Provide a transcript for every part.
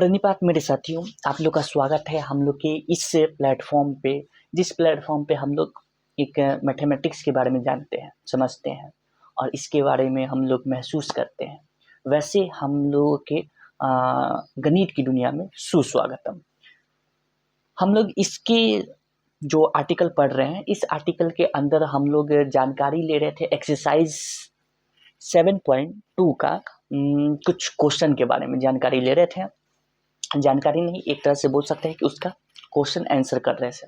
प्रणिपात मेरे साथियों, आप लोग का स्वागत है हम लोग के इस प्लेटफॉर्म पे, जिस प्लेटफॉर्म पे हम लोग एक मैथमेटिक्स के बारे में जानते हैं, समझते हैं और इसके बारे में हम लोग महसूस करते हैं। वैसे हम लोगों के गणित की दुनिया में सुस्वागतम। हम लोग इसके जो आर्टिकल पढ़ रहे हैं, इस आर्टिकल के अंदर हम लोग जानकारी ले रहे थे एक्सरसाइज 7.2 का कुछ क्वेश्चन के बारे में जानकारी ले रहे थे। जानकारी नहीं, एक तरह से बोल सकते हैं कि उसका क्वेश्चन आंसर कर रहे थे।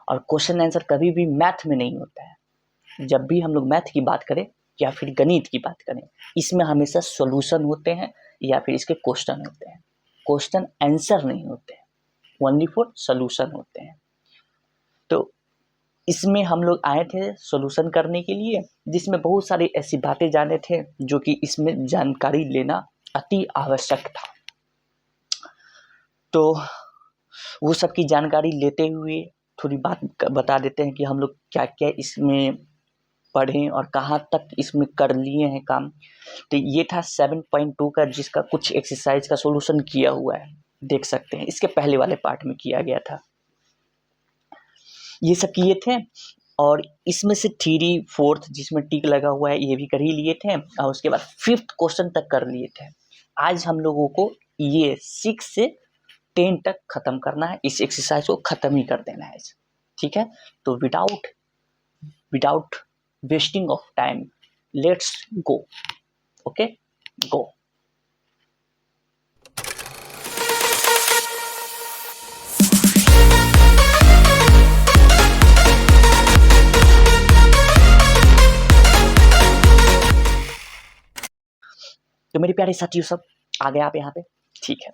और क्वेश्चन आंसर कभी भी मैथ में नहीं होता है। जब भी हम लोग मैथ की बात करें या फिर गणित की बात करें, इसमें हमेशा सॉल्यूशन होते हैं या फिर इसके क्वेश्चन होते हैं। क्वेश्चन आंसर नहीं होते हैं, ओनली फॉर सॉल्यूशन होते हैं। तो इसमें हम लोग आए थे सॉल्यूशन करने के लिए, जिसमें बहुत सारी ऐसी बातें जाने थे जो कि इसमें जानकारी लेना अति आवश्यक था। तो वो सब की जानकारी लेते हुए थोड़ी बात बता देते हैं कि हम लोग क्या क्या इसमें पढ़ें और कहाँ तक इसमें कर लिए हैं काम। तो ये था 7.2 का, जिसका कुछ एक्सरसाइज का सॉल्यूशन किया हुआ है, देख सकते हैं। इसके पहले वाले पार्ट में किया गया था, ये सब किए थे। और इसमें से 3, 4 जिसमें टिक लगा हुआ है ये भी कर ही लिए थे, और उसके बाद 5th क्वेश्चन तक कर लिए थे। आज हम लोगों को ये 6 से 10 तक खत्म करना है, इस एक्सरसाइज को खत्म ही कर देना है, ठीक है। तो without wasting of time, let's go. Okay, go. तो मेरे प्यारे साथियों, सब आ गए आप यहाँ पे, ठीक है।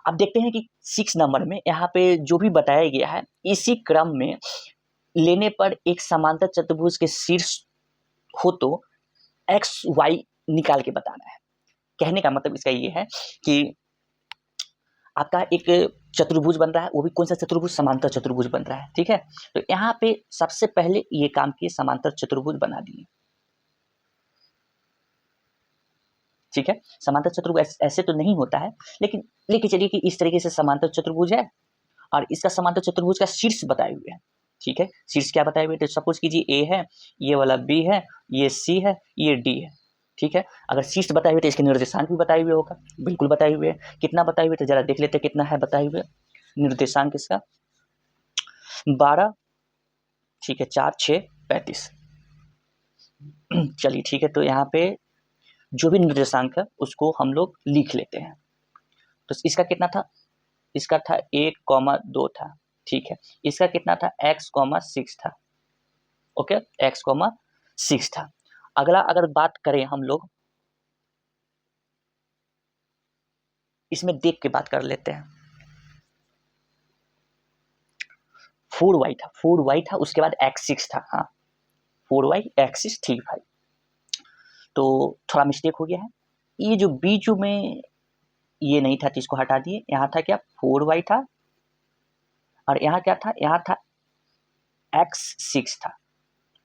अब देखते हैं कि 6 नंबर में यहाँ पे जो भी बताया गया है, इसी क्रम में लेने पर एक समांतर चतुर्भुज के शीर्ष हो तो एक्स वाई निकाल के बताना है। कहने का मतलब इसका ये है कि आपका एक चतुर्भुज बन रहा है, वो भी कौन सा चतुर्भुज? समांतर चतुर्भुज बन रहा है, ठीक है। तो यहाँ पे सबसे पहले ये काम किए, समांतर चतुर्भुज बना दिए, ठीक है। समांतर चतुर्भुज ऐसे तो नहीं होता है, लेकिन लेके चलिए कि इस तरीके से समांतर चतुर्भुज है और इसका समांतर चतुर्भुज का शीर्ष बताए हुए हैं, ठीक है। शीर्ष क्या बताए हुए? तो सपोज कीजिए ए है, ये वाला बी है, ये सी है, ये डी है, ठीक है। अगर शीर्ष बताए हुए तो इसके निर्देशांक भी बताए हुए होगा, बिल्कुल बताए हुए हैं। कितना बताए हुए तो जरा देख लेते हैं कितना है बताए हुए निर्देशांक इसका। 12, ठीक है, 4, 6, 35। चलिए ठीक है, तो यहाँ पे जो भी निर्देशांक है उसको हम लोग लिख लेते हैं। तो इसका कितना था? इसका था 1,2 था, ठीक है। इसका कितना था? x,6 था, ओके, x,6 था। अगला अगर बात करें हम लोग, इसमें देख के बात कर लेते हैं। 4y था, 4y था, उसके बाद x6 था, हाँ 4y x6, ठीक भाई। तो थोड़ा मिस्टेक हो गया है, ये जो बीच में ये नहीं था तो इसको हटा दिए। यहाँ था क्या? 4y था, और यहाँ क्या था? यहाँ था x6 था,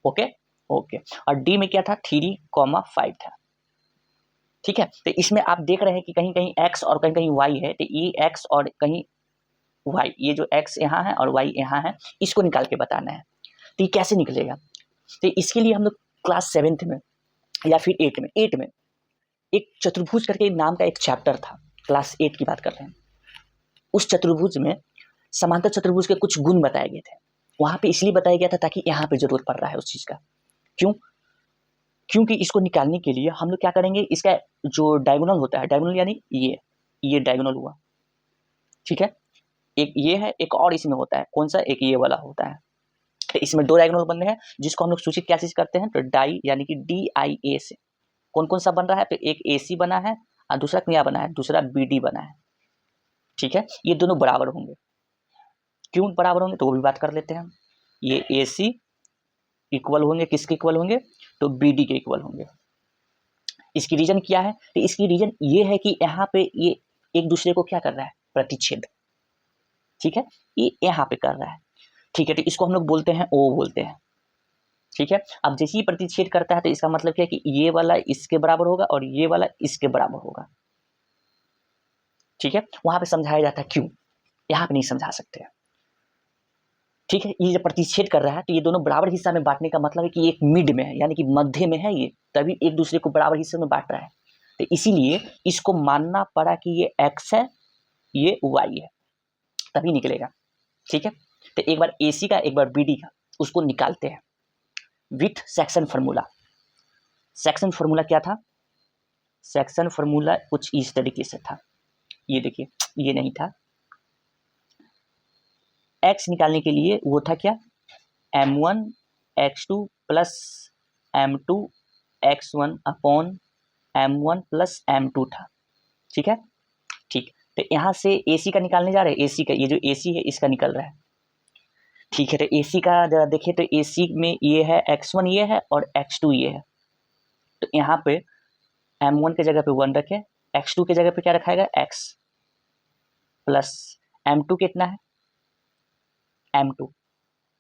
ओके ओके। और डी में क्या था? 3,5 था, ठीक है। तो इसमें आप देख रहे हैं कि कहीं कहीं x और कहीं कहीं y है, तो ये x और कहीं y, ये जो x यहाँ है और y यहाँ है, इसको निकाल के बताना है। तो ये कैसे निकलेगा? तो इसके लिए हम लोग क्लास 7th में या फिर 8 में एक चतुर्भुज करके नाम का एक चैप्टर था, क्लास 8 की बात कर रहे हैं। उस चतुर्भुज में समांतर चतुर्भुज के कुछ गुण बताए गए थे। वहां पे इसलिए बताया गया था ताकि यहाँ पे जरूरत पड़ रहा है उस चीज का। क्यों? क्योंकि इसको निकालने के लिए हम लोग क्या करेंगे, इसका जो डायगोनल होता है, डायगोनल यानी ये डायगोनल हुआ, ठीक है। एक ये है, एक और इसमें होता है, कौन सा? एक ये वाला होता है। तो इसमें 2 डायगोनल बन रहे हैं, जिसको हम लोग सूचित क्या चीज करते हैं? तो डाई यानी कि DIA से। कौन कौन सा बन रहा है? तो एक AC बना है और दूसरा क्या बना है? दूसरा BD बना है, ठीक है। ये दोनों बराबर होंगे। क्यों बराबर होंगे? तो वो भी बात कर लेते हैं हम। ये AC इक्वल होंगे किसके इक्वल होंगे? तो BD के इक्वल होंगे। इसकी रीजन क्या है? तो इसकी रीजन ये है कि यहाँ पे ये एक दूसरे को क्या कर रहा है? प्रतिच्छेद, ठीक है। ये यहाँ पे कर रहा है, ठीक है। तो इसको हम लोग बोलते हैं O बोलते हैं, ठीक है। अब जैसे ही प्रतिच्छेद करता है तो इसका मतलब क्या है कि ये वाला इसके बराबर होगा और ये वाला इसके बराबर होगा, ठीक है, वहां पे समझाया जाता है क्यों, यहाँ पे नहीं समझा सकते हैं। ठीक है, ये जब प्रतिच्छेद कर रहा है तो ये दोनों बराबर हिस्सा में बांटने का मतलब है कि एक मिड में है, यानी कि मध्य में है ये, तभी एक दूसरे को बराबर हिस्से में बांट रहा है। तो इसीलिए इसको मानना पड़ा कि ये x है, ये y है, तभी निकलेगा। ठीक है, तो एक बार AC का एक बार BD का उसको निकालते हैं with section formula. Section formula क्या था? सेक्शन फार्मूला कुछ इस तरीके से था, ये देखिए, ये नहीं था। x निकालने के लिए वो था क्या, m1 x2 plus m2 x1 upon m1 plus m2 था। ठीक है, ठीक, तो यहाँ से AC का निकालने जा रहे हैं, AC का, ये जो AC है इसका निकल रहा है। ठीक है, तो AC का जरा देखिए, तो AC में ये है x1 ये है और x2 ये है, तो यहाँ पे m1 के जगह पे 1 रखे, x2 के जगह पे क्या रखाएगा, x प्लस m2 कितना है, m2।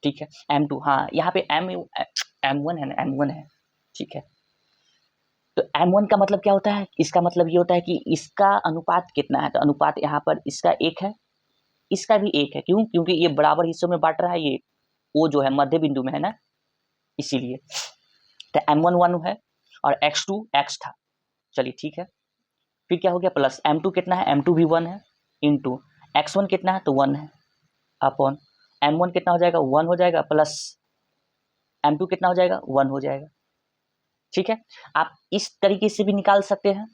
ठीक है, m2, हाँ यहाँ पे m1 है ना, m1 है। ठीक है, तो m1 का मतलब क्या होता है, इसका मतलब ये होता है कि इसका अनुपात कितना है, तो अनुपात यहाँ पर इसका 1 है, इसका भी 1 है। क्यों? क्योंकि ये बराबर हिस्सों में बांट रहा है, ये ओ जो है मध्य बिंदु में है ना, इसीलिए। तो m1 1 है और x2 x था, चलिए ठीक है। फिर क्या हो गया, प्लस m2 कितना है, m2 भी 1 है, इंटू x1 कितना है, तो 1 है, अपॉन m1 कितना हो जाएगा, 1 हो जाएगा, प्लस m2 कितना हो जाएगा, 1 हो जाएगा। ठीक है, आप इस तरीके से भी निकाल सकते हैं,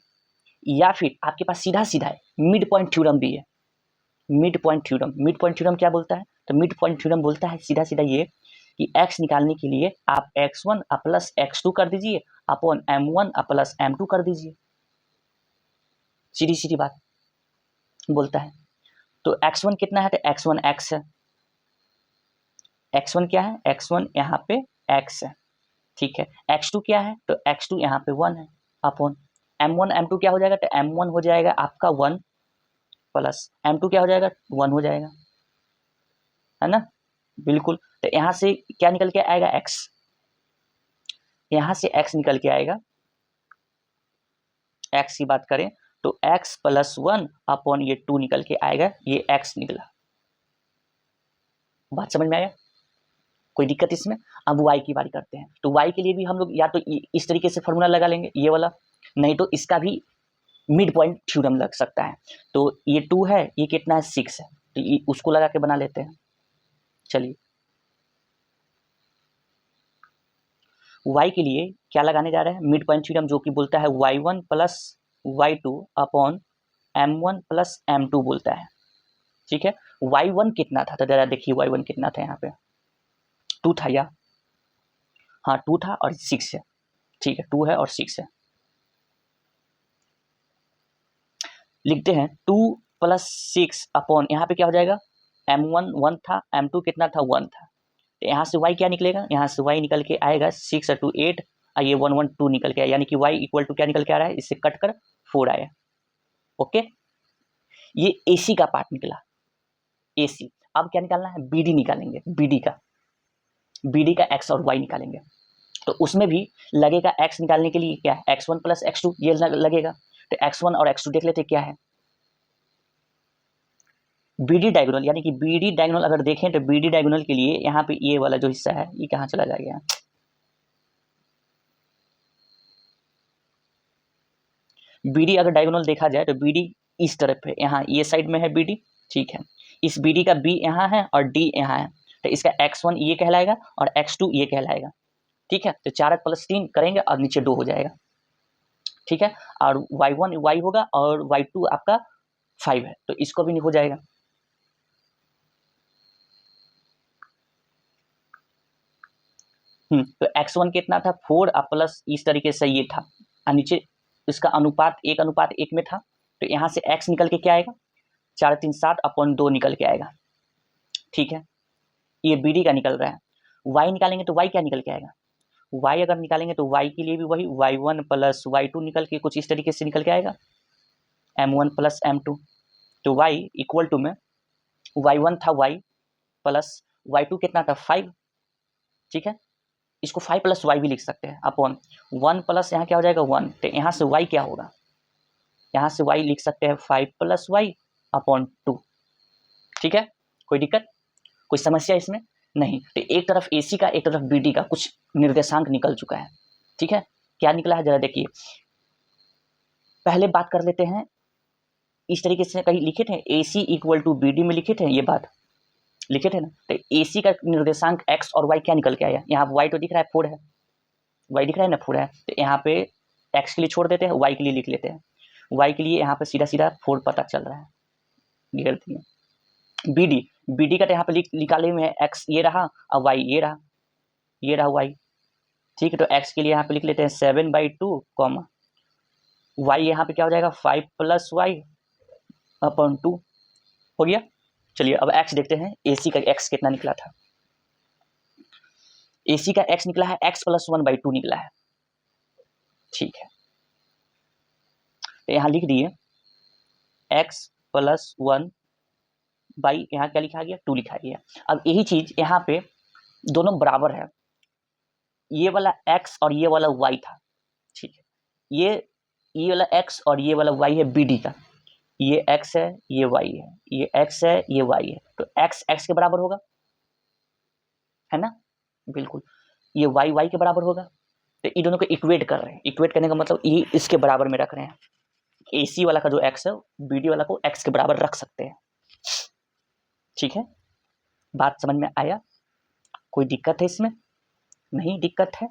या फिर आपके पास सीधा सीधा है, मिड पॉइंट थ्योरम भी है। Mid point theorem, mid point theorem क्या बोलता है, तो मिड पॉइंट थ्योरम बोलता है सीधा सीधा ये कि x निकालने के लिए आप x1 प्लस x2 कर दीजिए अपॉन m1 प्लस m2 कर दीजिए, सीधी सीधी बात बोलता है। तो x1 कितना है, तो x1 x है, x1 क्या है, x1 यहाँ पे x है। ठीक है, x2 क्या है, तो x2 यहाँ पे 1 है, अपॉन m1 m2 क्या हो जाएगा, तो m1 हो जाएगा आपका 1 प्लस m2 क्या हो जाएगा, 1 हो जाएगा, है ना, बिल्कुल। तो यहाँ से क्या निकल के आएगा, x, यहाँ से x निकल के आएगा, x की बात करें तो x प्लस 1 अपॉन ये 2 निकल के आएगा, ये x निकला। बात समझ में आया, कोई दिक्कत इसमें? अब y की बारी करते हैं, तो y के लिए भी हम लोग या तो इस तरीके से फॉर्मूला लगा लेंगे ये वाला, नहीं तो इसका भी मिड पॉइंट थ्योरम लग सकता है। तो ये 2 है, ये कितना है, 6 है, तो ये उसको लगा के बना लेते हैं। चलिए, y के लिए क्या लगाने जा रहे हैं, मिड पॉइंट थ्योरम, जो कि बोलता है y1 plus y2 upon m1 plus m2 बोलता है। ठीक है, y1 कितना था, तो जरा देखिए y1 कितना था, यहाँ पे 2 था, या हाँ 2 था और 6 है। ठीक है, 2 है और 6 है, लिखते हैं 2 प्लस 6 अपॉन यहाँ पे क्या हो जाएगा, m1 1 था, m2 कितना था, 1 था, तो यहाँ से y क्या निकलेगा, यहाँ से y निकल के आएगा 6 और 2 8, और ये 1 1 2 निकल के आया, यानी कि y इक्वल टू क्या निकल के आ रहा है, इससे कट कर 4 आया। ओके, ये AC का पार्ट निकला, AC। अब क्या निकालना है, BD निकालेंगे, BD का x और y निकालेंगे। तो उसमें भी लगेगा x निकालने के लिए क्या है, x1 प्लस x2 ये लगेगा, तो x1 और x2 देख लेते क्या है, BD डायगोनल, यानी कि BD डायगोनल अगर देखें तो BD डायगोनल के लिए यहाँ पे ये वाला जो हिस्सा है ये कहाँ चला जाएगा, BD अगर डायगोनल देखा जाए तो BD इस तरफ है, यहाँ ये साइड में है BD। ठीक है, इस BD का B यहाँ है और D यहाँ है, तो इसका x1 ये कहलाएगा और x2 ये कहलाएगा। ठीक है, तो 4 प्लस 3 करेंगे और नीचे 2 हो जाएगा। ठीक है, और y1 y होगा और y2 आपका 5 है, तो इसको भी हो जाएगा। तो x1 कितना था, 4 प्लस इस तरीके से ये था, और नीचे इसका अनुपात 1:1 में था, तो यहाँ से x निकल के क्या आएगा, 4 3 7 अपॉन 2 निकल के आएगा। ठीक है, ये BD का निकल रहा है। y निकालेंगे तो y क्या निकल के आएगा, y अगर निकालेंगे तो y के लिए भी वही y1 प्लस y2 निकल के कुछ इस तरीके से निकल के आएगा, m1 प्लस m2। तो y इक्वल टू में y1 था y प्लस y2 कितना था, 5। ठीक है, इसको 5 प्लस y भी लिख सकते हैं, अपॉन 1 प्लस यहाँ क्या हो जाएगा 1, तो यहाँ से y क्या होगा, यहाँ से y लिख सकते हैं 5 + y अपॉन 2। ठीक है, कोई दिक्कत, कोई समस्या इसमें नहीं। तो एक तरफ AC का, एक तरफ BD का कुछ निर्देशांक निकल चुका है। ठीक है, क्या निकला है जरा देखिए। पहले बात कर लेते हैं, इस तरीके से कहीं लिखे थे AC = BD में लिखे थे, ये बात लिखे थे ना। तो AC का निर्देशांक x और y क्या निकल के आया, यहाँ y तो दिख रहा है 4 है, y दिख रहा है ना 4 है, तो यहाँ पे x के लिए छोड़ देते हैं, y के लिए लिख लेते हैं। y के लिए यहाँ पे सीधा सीधा 4 पता चल रहा है, ये गलती है। BD का तो यहाँ पे निकाले हुए हैं, x ये रहा और y ये रहा, ये रहा y। ठीक है, तो x के लिए यहाँ पे लिख लेते हैं 7/2, y यहाँ पे क्या हो जाएगा 5 + y अपॉन 2 हो गया। चलिए अब x देखते हैं, AC का x कितना निकला था। AC का x निकला है x + 1/2 निकला है। ठीक है, तो यहाँ लिख दिए x + 1 बाई यहाँ क्या लिखा गया 2 लिखा गया। अब यही चीज यहाँ पे दोनों बराबर है, ये वाला x और ये वाला y था। ठीक है, ये वाला x और ये वाला y है BD का, ये x है ये y है, ये x है ये y है, तो x x के बराबर होगा, है ना, बिल्कुल। ये y y के बराबर होगा, तो इन दोनों को इक्वेट कर रहे हैं। इक्वेट करने का मतलब ये इसके बराबर में रख रहे हैं। AC वाला का जो x है BD वाला को x के बराबर रख सकते हैं। ठीक है, बात समझ में आया, कोई दिक्कत है इसमें, नहीं दिक्कत है,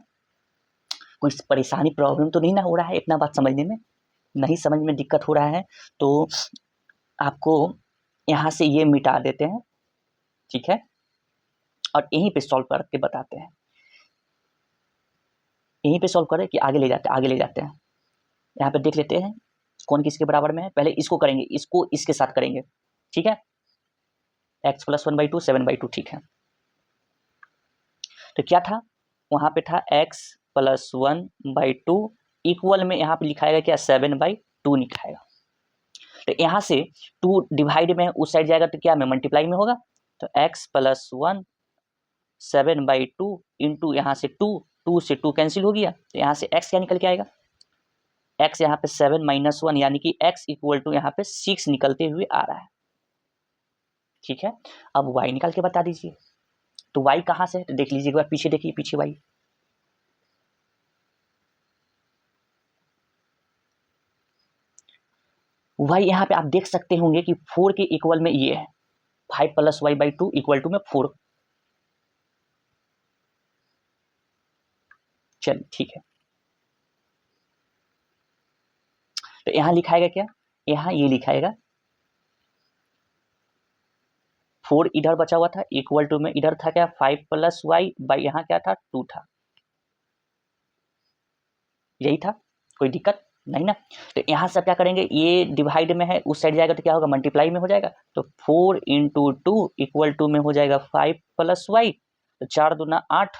कोई परेशानी प्रॉब्लम तो नहीं ना हो रहा है इतना बात समझने में, नहीं समझ में दिक्कत हो रहा है तो आपको यहाँ से ये मिटा देते हैं। ठीक है, और यहीं पे सॉल्व करके बताते हैं, यहीं पे सॉल्व करें कि आगे ले जाते हैं, आगे ले जाते हैं। यहाँ पे देख लेते हैं कौन किसके बराबर में है, पहले इसको करेंगे, इसको इसके साथ करेंगे। ठीक है, x + 1/2 7/2। ठीक है, तो क्या था वहां पे था x + 1/2 इक्वल में यहाँ पे लिखाएगा क्या 7/2 लिखाएगा। तो यहाँ से 2 डिवाइड में उस साइड जाएगा तो क्या में मल्टीप्लाई में होगा, तो x + 1 7/2 इंटू यहाँ से 2 से 2 कैंसिल हो गया, तो यहाँ से x क्या निकल के आएगा, x यहाँ पे 7 - 1 यानी कि x = यहाँ पे 6 निकलते हुए आ रहा है। ठीक है, अब y निकाल के बता दीजिए। तो y कहाँ से है, तो देख लीजिए एक बार पीछे, देखिए पीछे y, y यहाँ पे आप देख सकते होंगे कि 4 के इक्वल में ये है, 5 + y/2 = में 4। चल ठीक है, तो यहाँ लिखाएगा क्या, यहाँ ये लिखाएगा 4 इधर बचा हुआ था, इक्वल टू में इधर था क्या 5 + y बाई यहाँ क्या था 2 था, यही था, कोई दिक्कत नहीं ना। तो यहाँ से क्या करेंगे, ये डिवाइड में है, उस साइड जाएगा तो क्या होगा मल्टीप्लाई में हो जाएगा, तो 4 × 2 = में हो जाएगा 5 + y, तो 4 दूना 8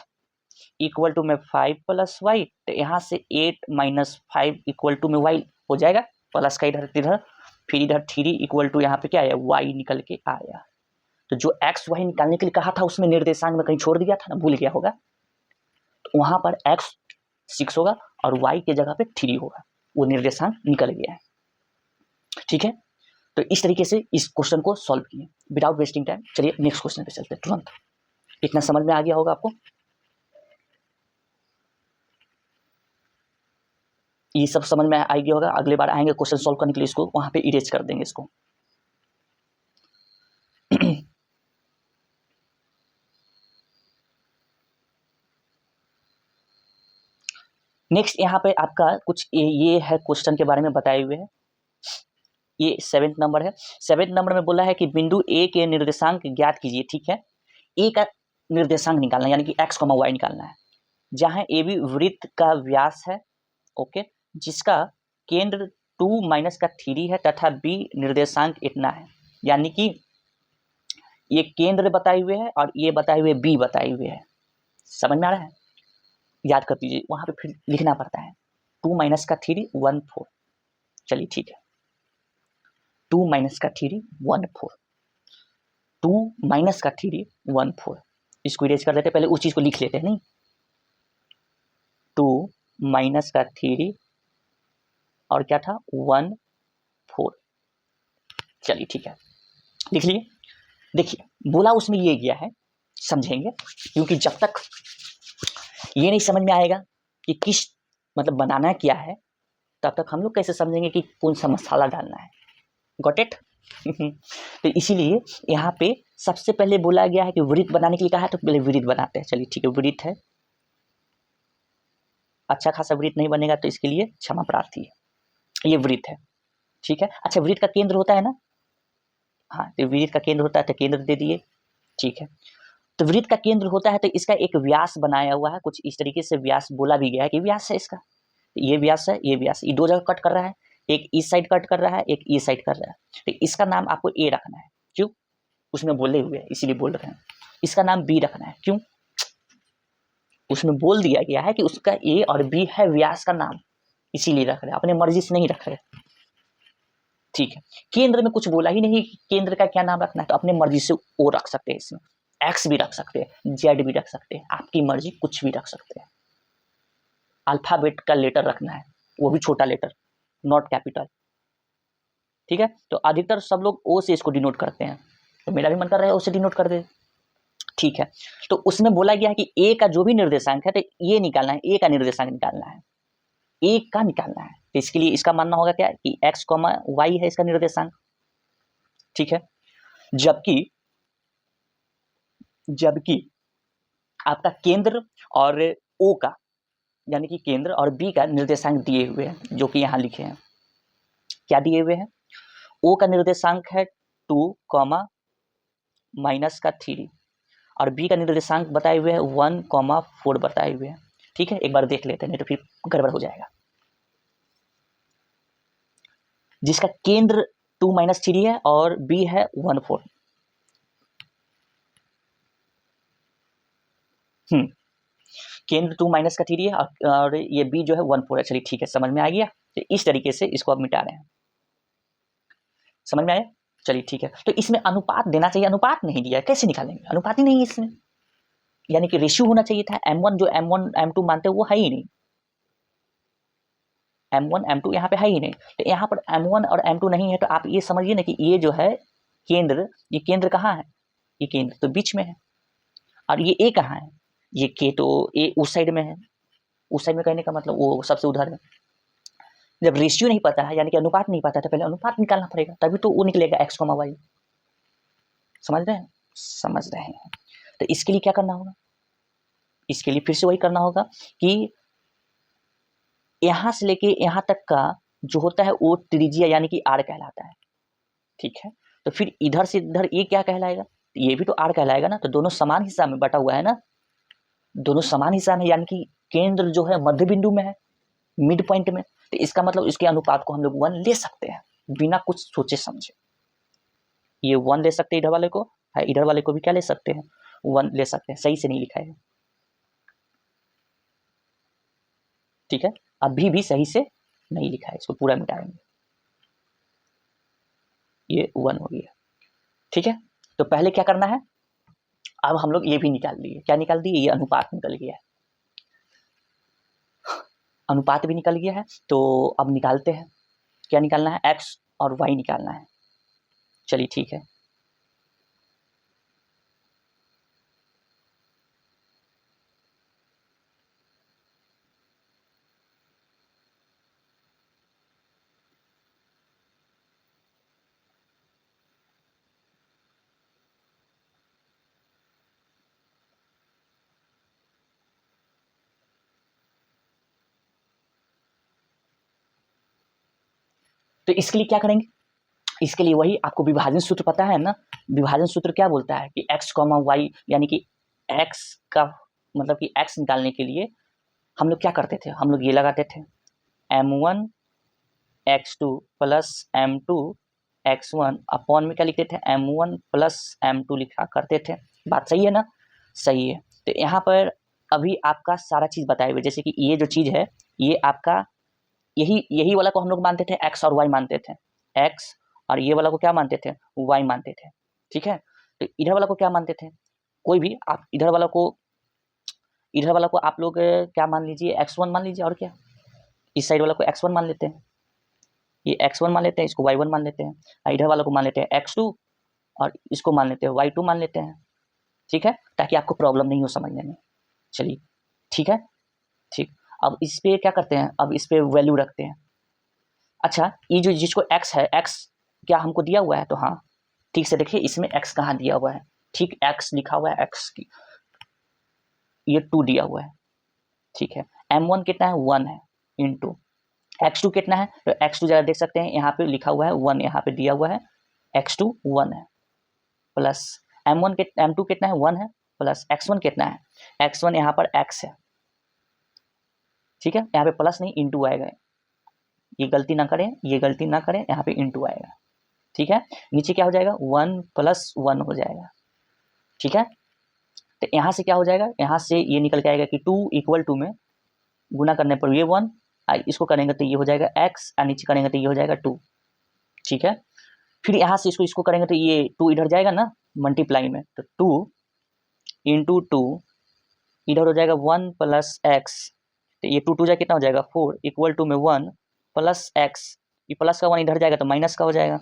इक्वल टू में 5 + y, तो यहाँ से 8 - 5 = में y हो जाएगा, प्लस का इधर इधर, फिर इधर 3 इक्वल टू यहाँ पे क्या आया y निकल के आया। तो जो x y निकालने के लिए कहा था उसमें निर्देशांक में कहीं छोड़ दिया था ना, भूल गया होगा, तो वहां पर x 6 होगा और y के जगह पे 3 होगा, वो निर्देशांक निकल गया है। ठीक है, तो इस तरीके से इस क्वेश्चन को सॉल्व किए विदाउट वेस्टिंग टाइम। चलिए नेक्स्ट क्वेश्चन पे चलते हैं तुरंत, इतना समझ में आ गया होगा आपको, ये सब समझ में आ गया होगा। अगले बार आएंगे क्वेश्चन सॉल्व करने के लिए, इसको वहां पे इरेज कर देंगे इसको। नेक्स्ट यहाँ पे आपका कुछ ये है क्वेश्चन के बारे में बताए हुए है, ये 7th नंबर है। 7th नंबर में बोला है कि बिंदु ए के निर्देशांक ज्ञात कीजिए। ठीक है, ए का निर्देशांक निकालना है, यानी कि x, y निकालना है, जहां ए बी वृत्त का व्यास है, ओके, जिसका केंद्र 2 - का 3 है तथा बी निर्देशांक इतना है, यानी कि ये केंद्र बताए हुए है और ये बताए हुए बी बताए हुए है। समझ में आ रहा है, याद कर दीजिए, वहां पे फिर लिखना पड़ता है 2 - का 3 1 4। चलिए ठीक है, 2 - का 3 1 4, 2 - का 3 1 4, इसको इरेज कर देते, पहले उस चीज को लिख लेते हैं, नहीं 2 - का 3 और क्या था 1 चलिए ठीक है, लिख लिए। देखिए बोला उसमें ये गया है, समझेंगे, क्योंकि जब तक ये नहीं समझ में आएगा कि किस मतलब बनाना क्या है, तब तक हम लोग कैसे समझेंगे कि कौन सा मसाला डालना है। Got it? तो इसीलिए यहाँ पे सबसे पहले बोला गया है कि वृत्त बनाने के लिए कहा है, तो पहले वृत्त बनाते हैं। चलिए ठीक है, वृत्त है, अच्छा खासा वृत्त नहीं बनेगा तो इसके लिए क्षमा प्रार्थी है। ये वृत्त है, ठीक है। अच्छा, वृत्त का केंद्र होता है ना, हाँ, तो वृत्त का केंद्र होता है तो केंद्र दे दिए, ठीक है। तो वृत्त का केंद्र होता है तो इसका एक व्यास बनाया हुआ है, कुछ इस तरीके से व्यास बोला भी गया है कि व्यास है इसका, ये व्यास है, ये व्यास, ये दो जगह कट कर रहा है, एक इस साइड कट कर रहा है, एक इस साइड कर रहा है, तो इसका नाम आपको ए रखना है। क्यों? उसमें बोले हुए हैं इसीलिए बोल रहे हैं। इसका नाम बी रखना है, क्यों? उसमें बोल दिया गया है कि उसका ए और बी है व्यास का नाम, इसीलिए रख रहे हैं, अपने मर्जी से नहीं रख रहे, ठीक है। केंद्र में कुछ बोला ही नहीं केंद्र का क्या नाम रखना है, तो अपने मर्जी से ओ रख सकते हैं, इसमें एक्स भी रख सकते हैं, जेड भी रख सकते हैं, आपकी मर्जी, कुछ भी रख सकते हैं। अल्फाबेट का लेटर रखना है, वो भी छोटा लेटर, नॉट कैपिटल, ठीक है। तो अधिकतर सब लोग ओ से इसको डिनोट करते हैं, तो मेरा भी मन कर रहा है ओ से डिनोट कर दे, ठीक है। तो उसमें बोला गया है कि ए का जो भी निर्देशांक है तो ये निकालना है, ए का निर्देशांक निकालना है, ए का निकालना है। तो इसके लिए इसका मानना होगा क्या कि एक्स कॉमा वाई है इसका निर्देशांक, ठीक है। जबकि जबकि आपका केंद्र और ओ का, यानी कि केंद्र और बी का निर्देशांक दिए हुए हैं, जो कि यहाँ लिखे हैं। क्या दिए हुए हैं? ओ का निर्देशांक है 2, माइनस का 3, और बी का निर्देशांक बताए हुए हैं 1, 4 बताए हुए हैं, ठीक है। एक बार देख लेते हैं, नहीं तो फिर गड़बड़ हो जाएगा। जिसका केंद्र 2 - 3 है और बी है 1, 4। केंद्र 2 - 3 है और ये बी जो है 1, 4 है। चलिए ठीक है, समझ में आ गया। तो इस तरीके से इसको अब मिटा रहे हैं, समझ में आया? चलिए ठीक है। तो इसमें अनुपात देना चाहिए, अनुपात नहीं दिया है, कैसे निकालेंगे? अनुपात ही नहीं है इसमें, यानी कि रेशियो होना चाहिए था। M1 जो M1 M2 मानते हैं वो है ही नहीं, M1 M2 यहाँ पे है ही नहीं। तो यहाँ पर M1 और M2 नहीं है, तो आप ये समझिए ना कि ये जो है केंद्र, ये केंद्र कहाँ है? ये केंद्र तो बीच में है, और ये ए कहाँ है? ये के तो ए उस साइड में है, उस साइड में कहने का मतलब वो सबसे उधर है। जब रेशियो नहीं पता है, यानी कि अनुपात नहीं पता, तो पहले अनुपात निकालना पड़ेगा, तभी तो वो निकलेगा एक्स कॉमा वाई। समझ रहे हैं? समझ रहे हैं। तो इसके लिए क्या करना होगा? इसके लिए फिर से वही करना होगा कि यहां से लेके यहां तक का जो होता है वो त्रिज्या यानी कि आर कहलाता है, ठीक है। तो फिर इधर से इधर ये क्या कहलाएगा? ये भी तो आर कहलाएगा ना। तो दोनों समान हिस्सा में बटा हुआ है ना, दोनों समान हिस्सा में, यानी कि केंद्र जो है मध्य बिंदु में है, मिड पॉइंट में। तो इसका मतलब इसके अनुपात को हम लोग 1 ले सकते हैं बिना कुछ सोचे समझे। ये 1 ले सकते हैं इधर वाले को, इधर वाले को भी क्या ले सकते हैं? 1 ले सकते हैं। सही से नहीं लिखा है, ठीक है, अभी भी सही से नहीं लिखा है, इसको पूरा मिटाएंगे। ये 1 हो गया, ठीक है। तो पहले क्या करना है? अब हम लोग ये भी निकाल लिए, क्या निकाल दिए? ये अनुपात निकल गया है, अनुपात भी निकल गया है। तो अब निकालते हैं, क्या निकालना है? एक्स और वाई निकालना है। चलिए ठीक है। तो इसके लिए क्या करेंगे? इसके लिए वही आपको विभाजन सूत्र पता है ना। विभाजन सूत्र क्या बोलता है कि एक्स कॉमा वाई, यानी कि एक्स का मतलब कि एक्स निकालने के लिए हम लोग क्या करते थे? हम लोग ये लगाते थे m1 x2 plus m2 x1 upon में क्या लिखते थे? m1 प्लस m2 लिखा करते थे। बात सही है ना? सही है। तो यहाँ पर अभी आपका सारा चीज बताए हुए, जैसे कि ये जो चीज है ये आपका यही यही वाला को हम लोग मानते थे एक्स और वाई मानते थे, एक्स, और ये वाला को क्या मानते थे? वाई मानते थे, ठीक है। तो इधर वाला को क्या मानते थे? कोई भी आप इधर वाला को आप लोग क्या मान लीजिए? x1 मान लीजिए, और क्या, इस साइड वाला को x1 मान लेते हैं, ये x1 मान लेते हैं, इसको y1 मान लेते हैं, इधर वालों को मान लेते हैं x2 और इसको मान लेते हैं y2 मान लेते हैं। ठीक है, ताकि आपको प्रॉब्लम नहीं हो समझने में। चलिए ठीक है, ठीक। अब इस पे क्या करते हैं, अब इस पे वैल्यू रखते हैं। अच्छा, ये जो जिसको x है, x क्या हमको दिया हुआ है? तो हाँ, ठीक से देखिए इसमें x कहाँ दिया हुआ है। ठीक, x लिखा हुआ है, x की ये 2 दिया हुआ है। ठीक है, m1 कितना है? 1 है, इंटू x2 कितना है? तो x2 जरा देख सकते हैं, यहाँ पे लिखा हुआ है 1, यहाँ पे दिया हुआ है x2 1 है, प्लस m2 कितना है? 1 है, प्लस x1 कितना है? x1 यहाँ पर x है। ठीक है, यहाँ पे प्लस नहीं इंटू आएगा, ये गलती ना करें, ये गलती ना करें, यहाँ पे इंटू आएगा। ठीक है, नीचे क्या हो जाएगा? 1 + 1 हो जाएगा। ठीक है, तो यहाँ से क्या हो जाएगा? यहाँ से ये निकल के आएगा कि 2 = 2 में गुना करने पर ये 1, इसको करेंगे तो ये हो जाएगा x, और नीचे करेंगे तो ये हो जाएगा 2। ठीक है, फिर यहाँ से इसको करेंगे तो ये 2 इधर जाएगा ना मल्टीप्लाई में, तो 2 × 2 इधर हो जाएगा 1 + x, तो ये 2 जा कितना हो जाएगा? 4 = में 1 + x, ये प्लस का 1 इधर जाएगा तो माइनस का हो जाएगा,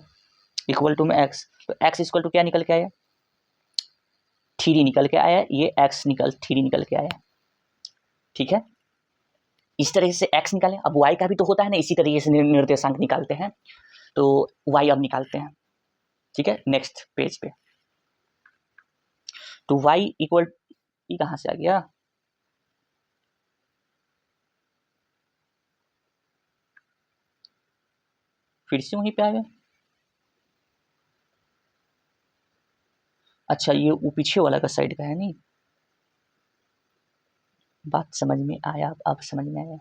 इक्वल टू में x, तो x = क्या निकल के आया? 3 निकल के आया, ये x 3 निकल के आया। ठीक है, इस तरह से x निकालें। अब y का भी तो होता है ना, इसी तरीके से निर्देशांक निकालते हैं। तो y अब निकालते हैं। ठीक है, नेक्स्ट पेज पे, तो y = ये कहाँ से आ गया? फिर से वहीं पे आ गया। अच्छा, ये वो पीछे वाला का साइड का है नहीं, बात समझ में आया, अब समझ में आया।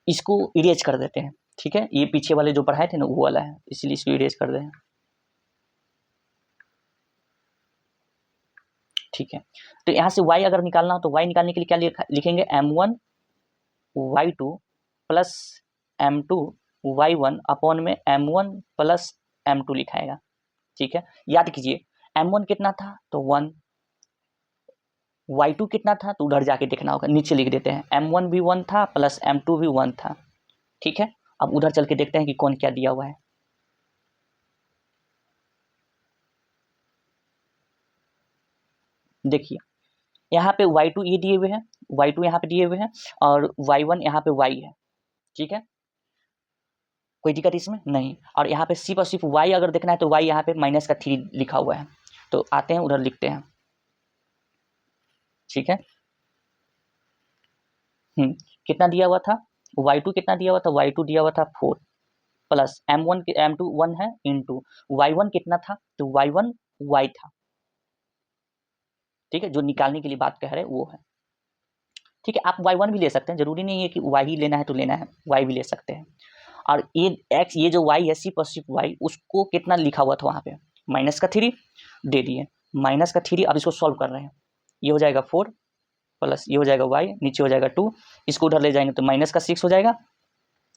इसको इरेज कर देते हैं। ठीक है, ये पीछे वाले जो पढ़ाए थे ना वो वाला है, इसलिए इसको इरेज कर दें। ठीक है, तो यहाँ से y अगर निकालना हो तो y निकालने के लिए क्या लिखेंगे? m1 y2 + m2 y1 upon में m1 + m2 लिखाएगा। ठीक है, याद कीजिए m1 कितना था? तो 1, y2 कितना था? तो उधर जाके देखना होगा, नीचे लिख देते हैं m1 भी 1 था प्लस m2 भी 1 था। ठीक है, अब उधर चल के देखते हैं कि कौन क्या दिया हुआ है। देखिए यहाँ पे y2 ये दिए हुए हैं, y2 यहाँ पे दिए हुए हैं, और y1 यहाँ पे y है। ठीक है, कोई दिक्कत इसमें नहीं। और यहाँ पे सिर्फ और सिर्फ y अगर देखना है तो y यहाँ पे -3 लिखा हुआ है, तो आते हैं उधर लिखते हैं। ठीक है, कितना दिया हुआ था? y2 कितना दिया हुआ था? y2 दिया हुआ था 4, प्लस m2 1 है, इंटू y1 कितना था? तो y1 y था। ठीक है, जो निकालने के लिए बात कह रहे हैं वो है। ठीक है, आप y1 भी ले सकते हैं, जरूरी नहीं है कि y ही लेना है तो लेना है, y भी ले सकते हैं। और ये x, ये जो y है सिर्फ और सिर्फ y, उसको कितना लिखा हुआ था वहाँ पे? -3 दे दिए, -3। अब इसको सॉल्व कर रहे हैं, ये हो जाएगा 4 प्लस ये हो जाएगा y, नीचे हो जाएगा 2, इसको उधर ले जाएंगे तो -6 हो जाएगा,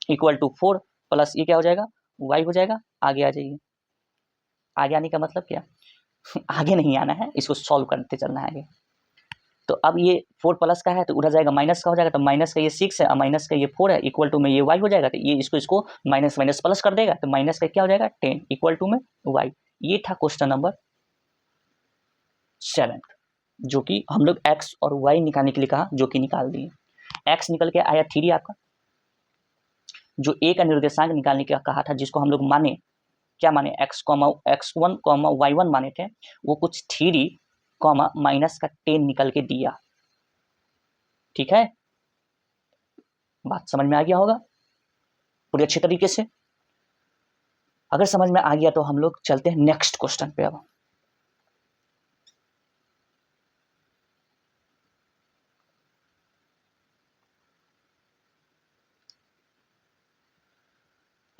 = 4 प्लस ये क्या हो जाएगा? y हो जाएगा। आगे आ जाइए, आगे आने का मतलब क्या? आगे नहीं आना है, इसको सॉल्व करते चलना है आगे। तो अब ये 4 प्लस का है तो उधर जाएगा माइनस का हो जाएगा, तो माइनस का ये 6 है और माइनस का ये 4 है, इक्वल टू में ये y हो जाएगा, तो ये इसको माइनस माइनस प्लस कर देगा, तो माइनस का क्या हो जाएगा? 10, इक्वल टू में y। ये था क्वेश्चन नंबर 7, जो कि हम लोग x और y निकालने के लिए कहा, जो कि निकाल दिए। x निकल के आया 3 आपका, जो a का निर्देशांक निकालने का कहा था, जिसको हम लोग माने क्या माने? x1, y1 माने थे, वो कुछ 3, -10 निकल के दिया। ठीक है, बात समझ में आ गया होगा पूरी अच्छे तरीके से। अगर समझ में आ गया तो हम लोग चलते हैं नेक्स्ट क्वेश्चन पे। अब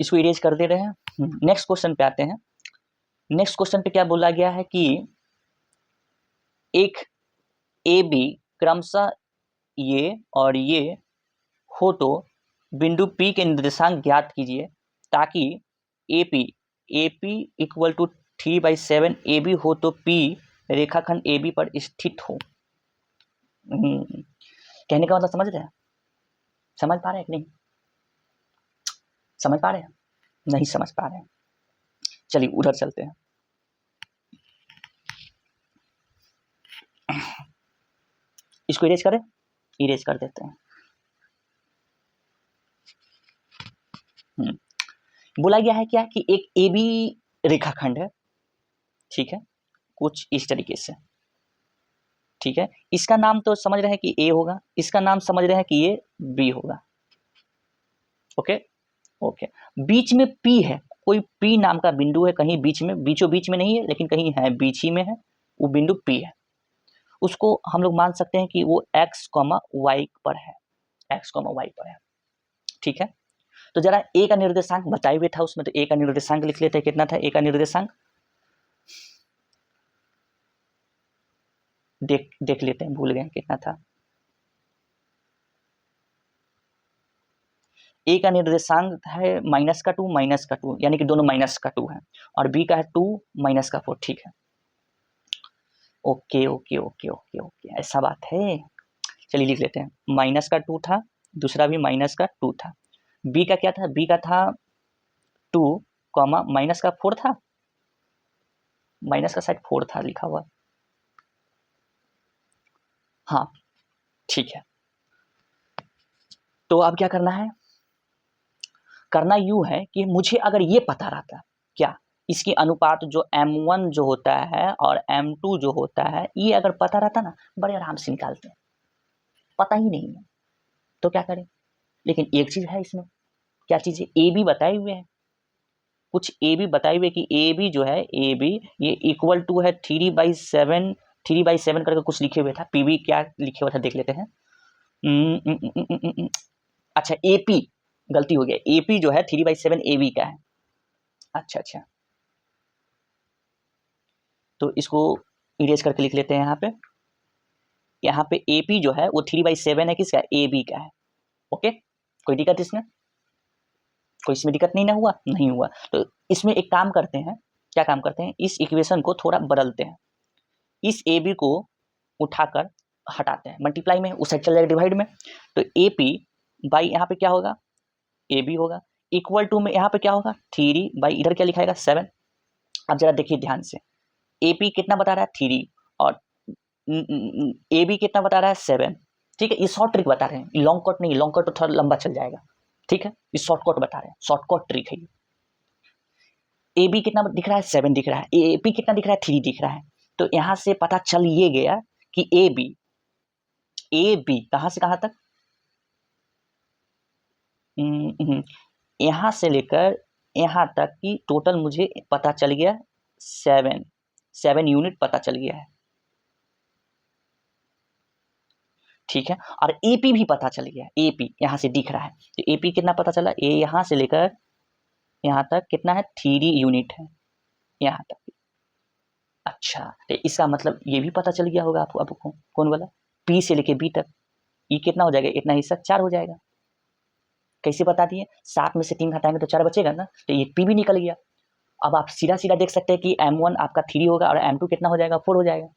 इसको इरेज कर दे रहे हैं, नेक्स्ट क्वेश्चन पे आते हैं। नेक्स्ट क्वेश्चन पे क्या बोला गया है कि एक ए बी क्रमशः ये और ये हो तो बिंदु P के निर्देशांक ज्ञात कीजिए, ताकि AP = 3/7 ए बी हो तो पी रेखाखंड ए बी पर स्थित हो। कहने का मतलब समझ रहे हैं? समझ पा रहे हैं कि नहीं? समझ पा रहे हैं? नहीं समझ पा रहे हैं? चलिए उधर चलते हैं। इसको इरेज करें, इरेज कर देते हैं। बोला गया है क्या कि एक ए बी रेखाखंड है, ठीक है, कुछ इस तरीके से, ठीक है। इसका नाम तो समझ रहे हैं कि ए होगा, इसका नाम समझ रहे हैं कि ये बी होगा। ओके ओके, बीच में पी है, कोई पी नाम का बिंदु है कहीं बीच में, बीचों बीच में नहीं है लेकिन कहीं है, बीच ही में है, वो बिंदु पी है। उसको हम लोग मान सकते हैं कि वो x, y पर है, x, y पर है, ठीक है। तो जरा ए का निर्देशांक बताए हुए था उसमें, तो ए का निर्देशांक लिख लेते हैं। कितना था ए का निर्देशांक? देख लेते हैं, भूल गए कितना था। ए का निर्देशांक है -2 यानी कि दोनों -2 है, और बी का है 2 -4, ठीक है। Okay okay okay okay okay, ऐसा बात है। चलिए लिख लेते हैं, -2 था, दूसरा भी -2 था। बी का क्या था? बी का था 2, -4 था, माइनस का शायद 4 था लिखा हुआ। हाँ ठीक है, तो अब क्या करना है? करना यूं है कि मुझे अगर ये पता रहता, क्या इसकी अनुपात जो m1 जो होता है और m2 जो होता है, ये अगर पता रहता ना, बड़े आराम से निकालते हैं। पता ही नहीं है तो क्या करें? लेकिन एक चीज है इसमें, क्या चीज है? ए बी बताए हुए हैं, कुछ ए बी बताए हुए कि ए बी जो है, ए बी ये इक्वल टू है 3/7 करके कुछ लिखे हुए था। पीबी क्या लिखे हुआ था देख लेते हैं। अच्छा एपी, गलती हो गया, एपी जो है 3/7 ए बी का है। अच्छा अच्छा, तो इसको इरेज करके लिख लेते हैं। यहाँ पे एपी जो है वो 3/7 है, किसका? ए बी का है। ओके, कोई दिक्कत इसमें? कोई इसमें दिक्कत नहीं ना हुआ? नहीं हुआ। तो इसमें एक काम करते हैं, क्या काम करते हैं, इस इक्वेशन को थोड़ा बदलते हैं। इस ए बी को उठाकर हटाते हैं, मल्टीप्लाई में उस साइड चल जाएगा डिवाइड में, तो ए पी बाई यहाँ पे क्या होगा? ए बी होगा, इक्वल टू में यहाँ पे क्या होगा? 3 बाई इधर क्या लिखाएगा? 7। अब जरा देखिए ध्यान से, ए पी कितना बता रहा है? 3, और ए बी कितना बता रहा है? 7। ठीक है, ये शॉर्ट ट्रिक बता रहे हैं, लॉन्ग कट नहीं, लॉन्ग कट तो थोड़ा लंबा चल जाएगा, ठीक है, ये शॉर्ट कट बता रहे हैं, शॉर्ट कट ट्रिक है। ए बी कितना दिख रहा है? 7 दिख रहा है, ए पी कितना दिख रहा है? 3 दिख रहा है। तो यहां से पता चल ये गया कि ए बी कहां से कहां तक, यहां से लेकर यहां तक की टोटल मुझे पता चल गया 7 यूनिट पता चल गया है, ठीक है। और एपी भी पता चल गया, एपी यहां से दिख रहा है, तो एपी कितना पता चला? ए यहां से लेकर यहां तक कितना है? 3 यूनिट है यहां तक। अच्छा, तो इसका मतलब ये भी पता चल गया होगा आपको कौन वाला? पी से लेके बी तक, ई कितना हो जाएगा? इतना हिस्सा 4 हो जाएगा। कैसे बता दिए? 7 में से 3 घटाएंगे तो 4 बचेगा ना, तो ये पी भी निकल गया। अब आप सीधा सीधा देख सकते हैं कि m1 आपका 3 होगा और m2 कितना हो जाएगा? 4 हो जाएगा।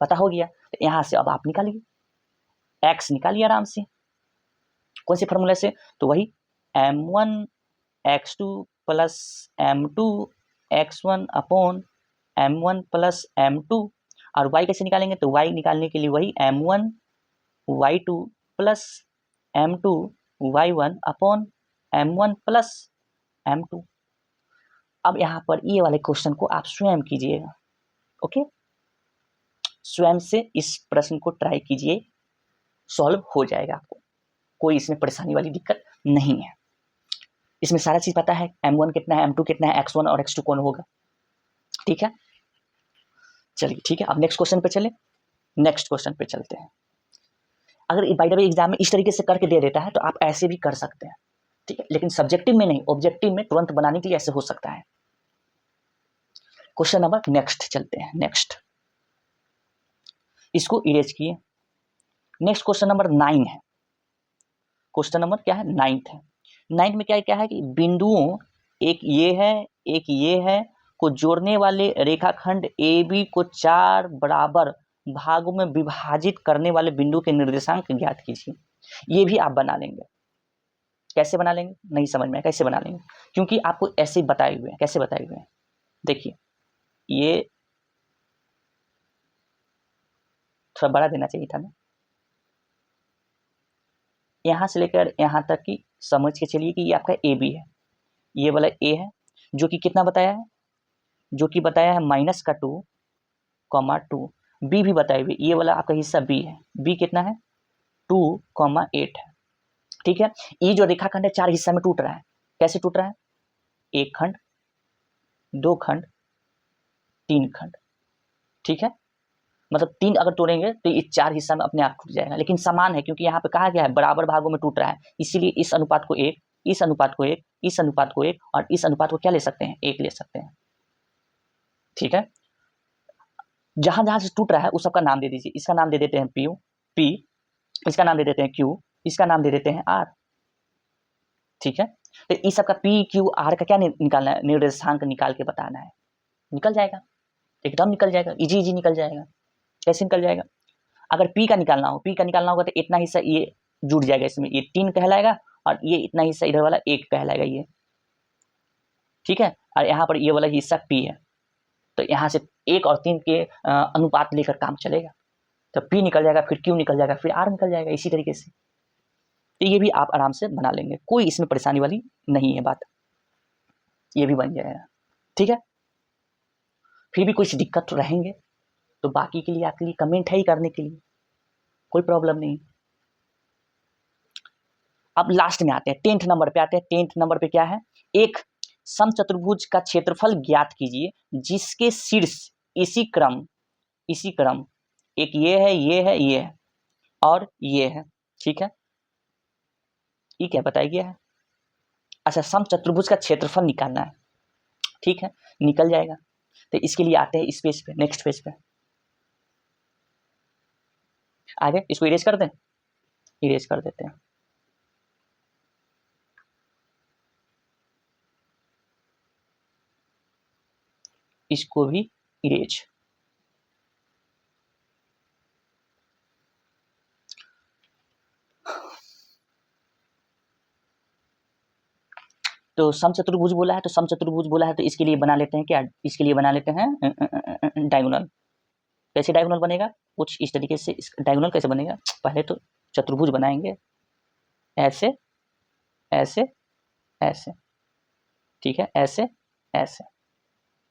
पता हो गया, तो यहाँ से अब आप निकालिए, x निकालिए आराम से। कौन से फॉर्मूले से? तो वही m1 x2 plus m2 x1 upon m1 plus m2, और y कैसे निकालेंगे? तो y निकालने के लिए वही m1 y2 plus m2 y1 upon m1 plus m2। अब यहाँ पर ये वाले क्वेश्चन को आप स्वयं कीजिएगा, ओके, स्वयं से इस प्रश्न को ट्राई कीजिए, सॉल्व हो जाएगा आपको, कोई इसमें परेशानी वाली दिक्कत नहीं है। इसमें सारा चीज पता है, m1 कितना है, m2 कितना है, x1 और x2 कौन होगा, ठीक है। चलिए ठीक है, अब नेक्स्ट क्वेश्चन पे चले, नेक्स्ट क्वेश्चन पे चलते हैं। अगर बाय द वे एग्जाम में इस तरीके से करके दे देता है तो आप ऐसे भी कर सकते हैं, ठीक है, लेकिन सब्जेक्टिव में नहीं, ऑब्जेक्टिव में तुरंत बनाने के लिए ऐसे हो सकता है। क्वेश्चन नंबर नेक्स्ट चलते हैं, नेक्स्ट इसको इरेज किए। नेक्स्ट क्वेश्चन नंबर 9 है, क्वेश्चन नंबर क्या है? 9th है। 9th में क्या क्या है कि बिंदुओं, एक ये है, एक ये है, को जोड़ने वाले रेखाखंड AB को 4 बराबर भागों में विभाजित करने वाले बिंदु के निर्देशांक ज्ञात कीजिए। ये भी आप बना लेंगे। कैसे बना लेंगे नहीं समझ में, कैसे बना लेंगे, क्योंकि आपको ऐसे बताए हुए हैं। कैसे बताए हुए हैं देखिए, ये थोड़ा बड़ा देना चाहिए था ना। यहां से लेकर यहां तक की समझ के चलिए कि ये आपका AB है, ये वाला A है जो कि कितना बताया है, जो कि बताया है -2, B भी बताए हुए, ये वाला आपका हिस्सा B है, B कितना है 2,8 है। ठीक है, ये जो रेखाखंड है 4 हिस्सा में टूट रहा है। कैसे टूट रहा है, 1 खंड, 2 खंड, 3 खंड। ठीक है, मतलब 3 अगर तोड़ेंगे तो ये 4 हिस्सा में अपने आप टूट जाएगा, लेकिन समान है क्योंकि यहाँ पे कहा गया है बराबर भागों में टूट रहा है, इसीलिए इस अनुपात को 1, इस अनुपात को 1, इस अनुपात को 1 और इस अनुपात को क्या ले सकते हैं 1 ले सकते हैं। ठीक है, जहां जहां से टूट रहा है उस सबका नाम दे दीजिए। इसका नाम दे देते हैं P, इसका नाम दे देते हैं Q, इसका नाम दे देते हैं R। ठीक है, तो इस सबका PQR का क्या निकालना है, निर्देशांक निकाल के बताना है। निकल जाएगा, एकदम निकल जाएगा, इजी निकल जाएगा। कैसे निकल जाएगा, अगर P का निकालना होगा तो इतना हिस्सा ये जुड़ जाएगा, इसमें ये 3 कहलाएगा और ये इतना हिस्सा इधर वाला 1 कहलाएगा ये। ठीक है, और यहाँ पर ये वाला हिस्सा P है, तो यहाँ से 1 और 3 के अनुपात लेकर काम चलेगा। तो P निकल जाएगा, फिर Q निकल जाएगा, फिर R निकल जाएगा, इसी तरीके से। तो ये भी आप आराम से बना लेंगे, कोई इसमें परेशानी वाली नहीं है बात, ये भी बन जाएगा। ठीक है, फिर भी कुछ दिक्कत तो रहेंगे तो बाकी के लिए आपके लिए कमेंट है ही करने के लिए, कोई प्रॉब्लम नहीं। अब लास्ट में आते हैं, 10th नंबर पे आते हैं। 10th नंबर पे क्या है, एक समचतुर्भुज का क्षेत्रफल ज्ञात कीजिए जिसके शीर्ष इसी क्रम एक ये है, ये है, ये है और ये है। ठीक है, ये क्या बताया गया है, अच्छा समचतुर्भुज का क्षेत्रफल निकालना है। ठीक है, निकल जाएगा। तो इसके लिए आते हैं इस पेज पे, नेक्स्ट पेज पे। आगे इसको इरेज कर दें, इरेज कर देते हैं। इसको भी इरेज। तो समचतुर्भुज बोला है, तो समचतुर्भुज बोला है तो इसके लिए बना लेते हैं क्या, इसके लिए बना लेते हैं डायगोनल। कैसे डायगोनल बनेगा, कुछ इस तरीके से। डायगोनल कैसे बनेगा, पहले तो चतुर्भुज बनाएंगे, ऐसे ऐसे ऐसे। ठीक है, ऐसे ऐसे।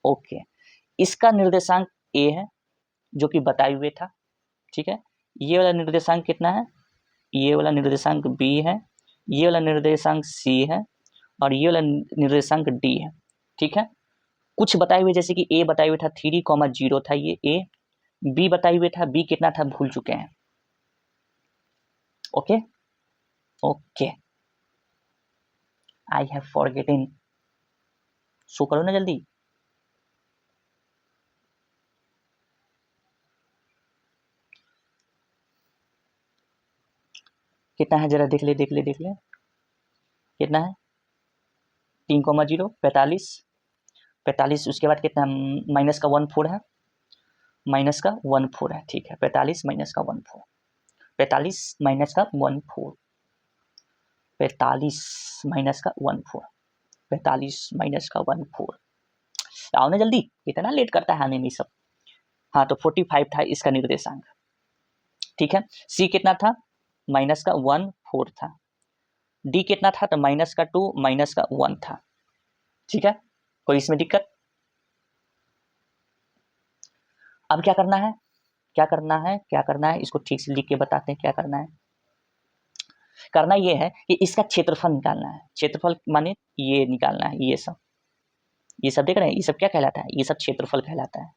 ओके, इसका निर्देशांक A है जो कि बताए हुए था। ठीक है, ये वाला निर्देशांक कितना है, ये वाला निर्देशांक B है, ये वाला निर्देशांक C है और ये वाला निर्देशांक D है। ठीक है, कुछ बताए हुए जैसे कि A बताए हुए था 3,0 था, ये A, B बताए हुए था, B कितना था भूल चुके हैं। Okay okay, I have forgotten, show करो ना जल्दी। कितना है जरा देख ले कितना है 3,0, 45, उसके बाद कितना माइनस का 1,4 है, माइनस का 1,4 है। ठीक है, 45 माइनस का 1,4, 45 माइनस का 1,4, 45 माइनस का 1,4, 45 माइनस का 1,4। आओ ना जल्दी, कितना लेट करता है आने में सब। हाँ, तो 45 था इसका निर्देशांक। ठीक है, C कितना था, माइनस का 1,4 था। D कितना था, तो माइनस का 2 माइनस का 1 था। ठीक है, कोई इसमें दिक्कत। अब क्या करना है, क्या करना है, इसको ठीक से लिख के बताते हैं क्या करना है। करना ये है कि इसका क्षेत्रफल निकालना है। क्षेत्रफल माने ये निकालना है, ये सब देख रहे हैं, ये सब क्या कहलाता है, ये सब क्षेत्रफल कहलाता है।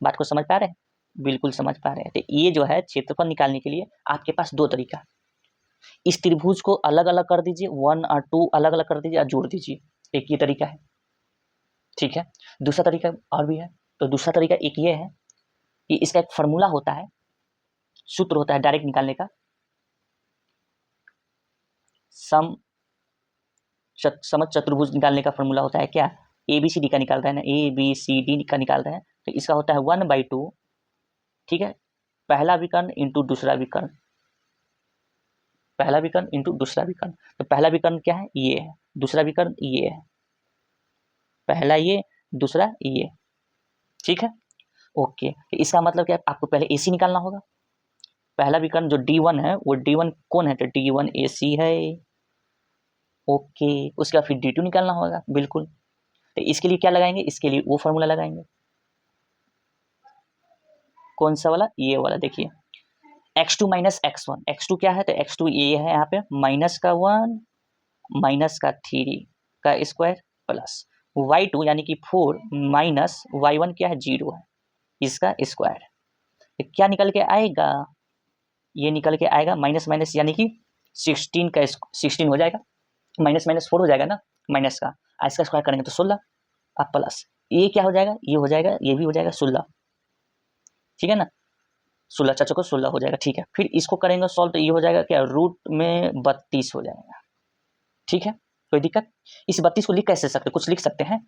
बात को समझ पा रहे हैं, बिल्कुल समझ पा रहे हैं। तो ये जो है क्षेत्रफल निकालने के लिए आपके पास 2 तरीका, इस त्रिभुज को अलग अलग कर दीजिए, 1 और 2 अलग अलग कर दीजिए और जोड़ दीजिए, एक ये तरीका है। ठीक है, दूसरा तरीका और भी है। तो दूसरा तरीका एक ये है कि इसका एक फॉर्मूला होता है, सूत्र होता है डायरेक्ट निकालने का। समचतुर्भुज निकालने का फॉर्मूला होता है क्या, ABCD का निकाल रहे हैं ना, ABCD का निकाल रहे हैं, तो इसका होता है 1/2, ठीक है, पहला विकर्ण इंटू दूसरा विकर्ण, पहला विकर्ण इंटू दूसरा विकर्ण। तो पहला विकर्ण क्या है, ये है, दूसरा विकर्ण ये है, पहला ये दूसरा ये, ठीक है। ओके, तो इसका मतलब क्या है, आपको पहले AC निकालना होगा। पहला विकर्ण जो D1 है वो D1 कौन है, तो D1 AC है। ओके, उसके बाद फिर D2 निकालना होगा, बिल्कुल। तो इसके लिए क्या लगाएंगे, इसके लिए वो फॉर्मूला लगाएंगे, कौन सा वाला, ये वाला। देखिए x2 माइनस x1, x2 क्या है, तो x2 ये है यहाँ पे माइनस का 1 माइनस का 3 का स्क्वायर प्लस y2 यानी कि 4 माइनस y1 क्या है, 0 है, इसका स्क्वायर। तो क्या निकल के आएगा, ये निकल के आएगा माइनस माइनस यानी कि 16 का 16 हो जाएगा, माइनस माइनस 4 हो जाएगा ना, माइनस का, इसका स्क्वायर करेंगे तो 16, अब प्लस ये क्या हो जाएगा, ये हो जाएगा, ये भी हो जाएगा 16, ठीक है ना, 16 चाचा को 16 हो जाएगा, ठीक है। फिर इसको करेंगे सॉल्व, तो ये हो जाएगा क्या, रूट में 32 हो जाएगा, ठीक है। कोई दिक्कत, इस 32 को लिख कैसे सकते, कुछ लिख सकते हैं,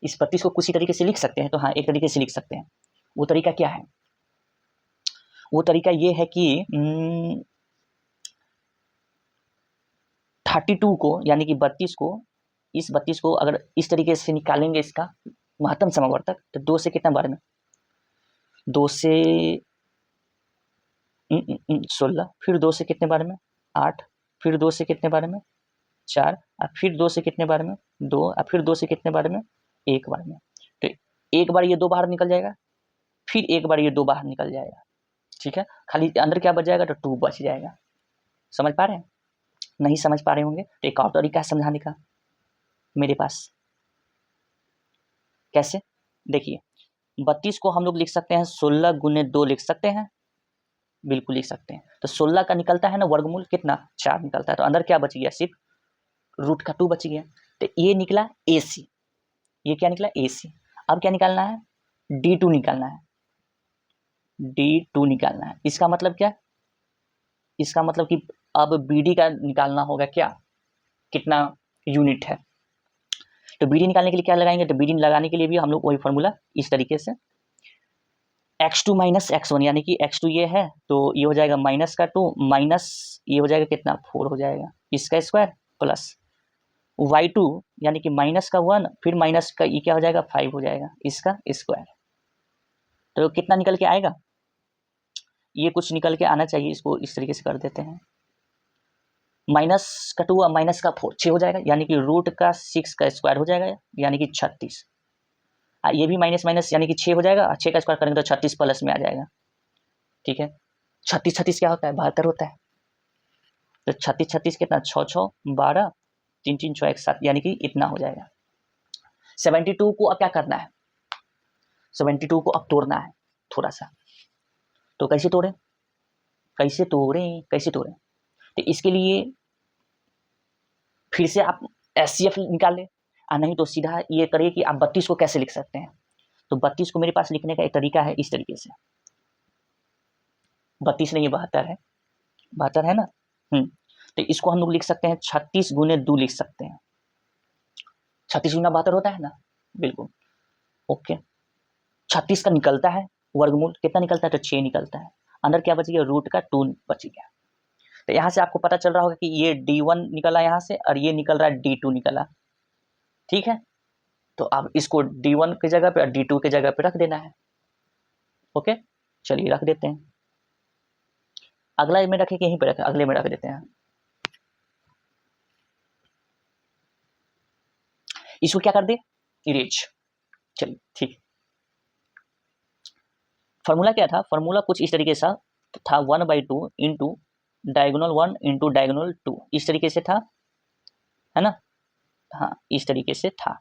इस 32 को किसी तरीके से लिख सकते हैं, तो हाँ एक तरीके से लिख सकते हैं। वो तरीका क्या है, वो तरीका ये है कि 32 को यानी कि 32 को, इस 32 को अगर इस तरीके से निकालेंगे इसका महत्तम समवर्तक, तो 2 से कितना बार में, 2 से 16, फिर 2 से कितने बार में 8, फिर 2 से कितने बार में 4, और फिर 2 से कितने बार में 2, और फिर 2 से कितने बार में 1 बार में। तो एक बार ये 2 बाहर निकल जाएगा, फिर एक बार ये 2 बाहर निकल जाएगा, ठीक है। खाली अंदर क्या बच जाएगा, तो 2 बच जाएगा। समझ पा रहे हैं, नहीं समझ पा रहे होंगे तो एक और तरीका है समझाने का मेरे पास। कैसे, देखिए 32 को हम लोग लिख सकते हैं 16 गुने 2 लिख सकते हैं, बिल्कुल लिख सकते हैं। तो 16 का निकलता है ना वर्गमूल कितना, 4 निकलता है, तो अंदर क्या बच गया, सिर्फ रूट का 2 बच गया। तो ये निकला AC, ये क्या निकला AC। अब क्या निकालना है, D2 निकालना है, D2 निकालना है। इसका मतलब क्या, इसका मतलब कि अब BD का निकालना होगा, क्या कितना यूनिट है। तो BD निकालने के लिए क्या लगाएंगे, तो BD लगाने के लिए भी हम लोग वही फॉर्मूला इस तरीके से, x2 माइनस x1 यानी कि x2 ये है, तो ये हो जाएगा माइनस का 2 माइनस ये हो जाएगा कितना 4 हो जाएगा, इसका स्क्वायर प्लस y2 यानी कि माइनस का 1 फिर माइनस का ये क्या हो जाएगा 5 हो जाएगा, इसका स्क्वायर। तो कितना निकल के आएगा, ये कुछ निकल के आना चाहिए, इसको इस तरीके से कर देते हैं, माइनस का 2 और माइनस का 4 6 हो जाएगा, यानी कि रूट का 6 का स्क्वायर हो जाएगा, यानी कि 36। ये भी माइनस माइनस यानी कि 6 हो जाएगा, 6 का स्क्वायर करेंगे तो 36 प्लस में आ जाएगा, ठीक है। 36 36 क्या होता है, 72 होता है। तो 36 36 कितना, 6 6 12 3 3 6 1 7 यानी कि इतना हो जाएगा। 72 को अब क्या करना है, 72 को अब तोड़ना है थोड़ा सा, तो कैसे तोड़ें, कैसे तोड़ें, कैसे तोड़ें, तो इसके लिए फिर से आप SCF निकाल लें, और नहीं तो सीधा ये करिए कि आप 32 को कैसे लिख सकते हैं। तो 32 को मेरे पास लिखने का एक तरीका है इस तरीके से, 32 नहीं 72 है, 72 है ना, तो इसको हम लोग लिख सकते हैं 36 गुने 2 लिख सकते हैं, 36 गुना 72 होता है ना, बिल्कुल। ओके, 36 का निकलता है वर्गमूल, कितना निकलता है, तो 6 निकलता है, अंदर क्या बच गया, रूट का 2 बच गया। तो यहाँ से आपको पता चल रहा होगा कि ये D1 निकला यहाँ से, और ये निकल रहा है D2 निकला, ठीक है। तो अब इसको D1 की जगह पे और D2 की जगह पे रख देना है। ओके, चलिए रख देते हैं, अगला में रखे कि यहीं पे रखें, अगले में रख देते हैं। इसको क्या कर दे, इरेज, चलिए ठीक। फॉर्मूला क्या था, फॉर्मूला कुछ इस तरीके से था 1/2 इंटू डायगोनल 1 इंटू डायगोनल 2, इस तरीके से था, है ना, हाँ इस तरीके से था।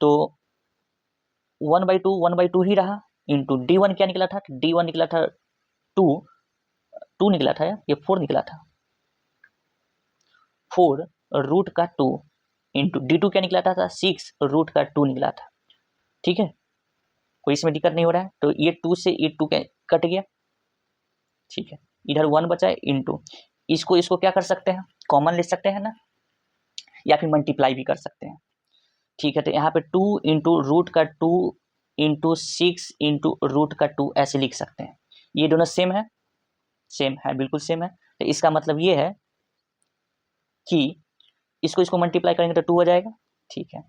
तो 1/2 ही रहा, इंटू D1 क्या निकला था, D1 निकला था 2 2 निकला था, ये 4 निकला था, 4 रूट का 2 इंटू D2 क्या निकला था 6 रूट का 2 निकला था, ठीक है। कोई इसमें दिक्कत नहीं हो रहा है, तो ये 2 से ये 2 कट गया, ठीक है, इधर 1 बचा है इंटू, इसको क्या कर सकते हैं, कॉमन ले सकते हैं ना, या फिर मल्टीप्लाई भी कर सकते हैं, ठीक है, तो यहाँ पे 2 इंटू रूट का 2 इंटू 6 इंटू रूट का 2 ऐसे लिख सकते हैं। ये दोनों सेम है, सेम है, बिल्कुल सेम है। तो इसका मतलब ये है कि इसको मल्टीप्लाई करेंगे तो 2 हो जाएगा। ठीक है,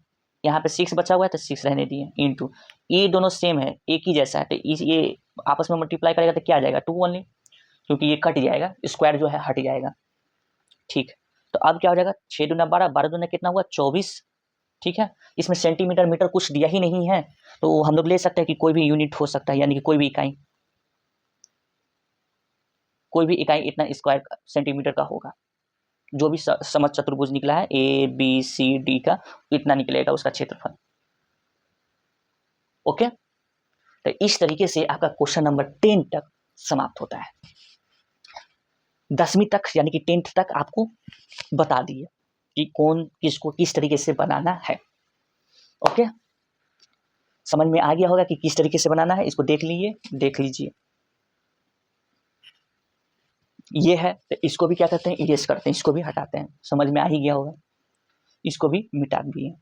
यहाँ पे 6 बचा हुआ है तो 6 रहने दिए, इंटू ये दोनों सेम है, एक ही जैसा है, तो ये आपस में मल्टीप्लाई करेगा तो क्या आ जाएगा 2 ओनली, क्योंकि ये कट जाएगा, स्क्वायर जो है हट जाएगा। ठीक, तो अब क्या हो जाएगा 6 दूना 12, 12 दूना कितना हुआ 24। ठीक है, इसमें सेंटीमीटर मीटर कुछ दिया ही नहीं है, तो हम लोग ले सकते हैं कि कोई भी यूनिट हो सकता है, यानी कि कोई भी इकाई इतना स्क्वायर सेंटीमीटर का होगा। जो भी समचतुर्भुज चतुर्भुज निकला है ABCD का, इतना निकलेगा उसका क्षेत्रफल। ओके, तो इस तरीके से आपका क्वेश्चन नंबर 10 तक समाप्त होता है। 10वीं तक यानी कि 10th तक आपको बता दिए कि कौन किसको किस तरीके से बनाना है। ओके, समझ में आ गया होगा कि किस तरीके से बनाना है, इसको देख लीजिए। ये है, तो इसको भी क्या करते हैं, इरेज करते हैं, इसको भी हटाते हैं। समझ में आ ही गया होगा, इसको भी मिटा दिए।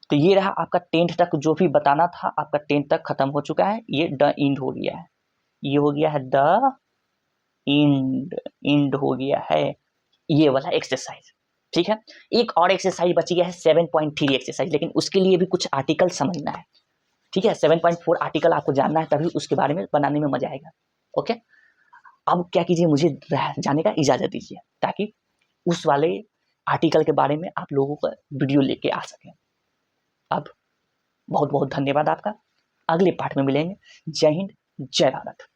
तो ये रहा आपका 10th तक जो भी बताना था, आपका 10th तक खत्म हो चुका है। ये द इंड हो गया है, ये हो गया है द इंड हो गया है ये वाला एक्सरसाइज। ठीक है, एक और एक्सरसाइज बची गया है 7.3 एक्सरसाइज, लेकिन उसके लिए भी कुछ आर्टिकल समझना है। ठीक है, 7.4 आर्टिकल आपको जानना है, तभी उसके बारे में बनाने में मजा आएगा। ओके, अब क्या कीजिए, मुझे जाने का इजाजत दीजिए, ताकि उस वाले आर्टिकल के बारे में आप लोगों का वीडियो लेके आ सकें। अब बहुत बहुत धन्यवाद आपका, अगले पार्ट में मिलेंगे। जय हिंद, जय भारत।